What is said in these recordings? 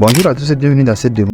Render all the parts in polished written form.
Bonjour à tous et bienvenue dans cette démo.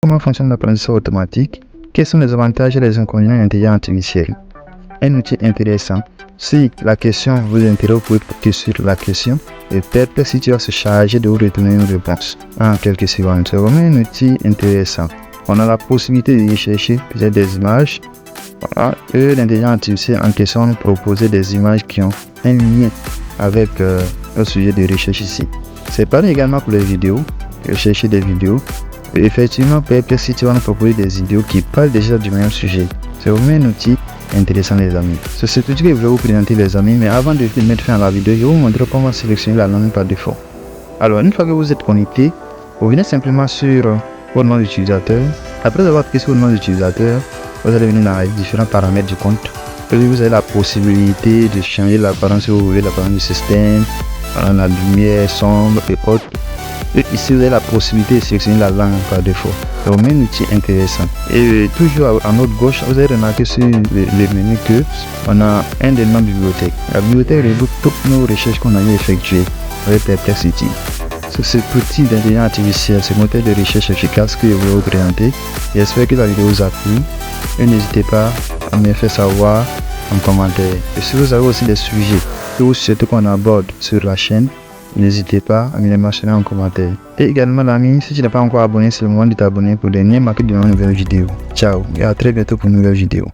Comment fonctionne l'apprentissage automatique? Quels sont les avantages et les inconvénients d'intelligence artificielle? Un outil intéressant. Si la question vous intéresse, vous pouvez cliquer sur la question et Perplexity va se charger de vous retourner une réponse en quelques secondes. C'est vraiment un outil intéressant. On a la possibilité de rechercher peut-être des images. Voilà. Et l'intelligence artificielle en question nous propose des images qui ont un lien avec le sujet de recherche ici. C'est pareil également pour les vidéos. Rechercher des vidéos. Et effectivement, Perplexity va nous proposer des vidéos qui parlent déjà du même sujet. C'est vraiment un outil intéressant les amis. C'est cet outil que je voulais vous présenter les amis, mais avant de mettre fin à la vidéo, je vais vous montrer comment sélectionner la langue par défaut. Alors une fois que vous êtes connecté, vous venez simplement sur votre nom d'utilisateur. Après avoir cliqué sur le nom d'utilisateur, vous allez venir dans les différents paramètres du compte. Et vous avez la possibilité de changer l'apparence si vous voulez, l'apparence du système, la lumière sombre et autres. Et ici vous avez la possibilité de sélectionner la langue par défaut. C'est vraiment un outil intéressant. Et toujours à notre gauche, vous avez remarqué sur les menus que on a un élément bibliothèque. La bibliothèque regroupe toutes nos recherches qu'on a effectuées. avec les textes utiles. Sur ce petit d'intelligence artificielle, ce moteur de recherche efficace que je voulais vous présenter. J'espère que la vidéo vous a plu et n'hésitez pas à me faire savoir en commentaire. Et si vous avez aussi des sujets que vous souhaitez qu'on aborde sur la chaîne, n'hésitez pas à me les mentionner en commentaire. Et également l'ami, si tu n'es pas encore abonné, c'est le moment de t'abonner pour ne rien manquer de nos nouvelles vidéos. Ciao et à très bientôt pour une nouvelle vidéo.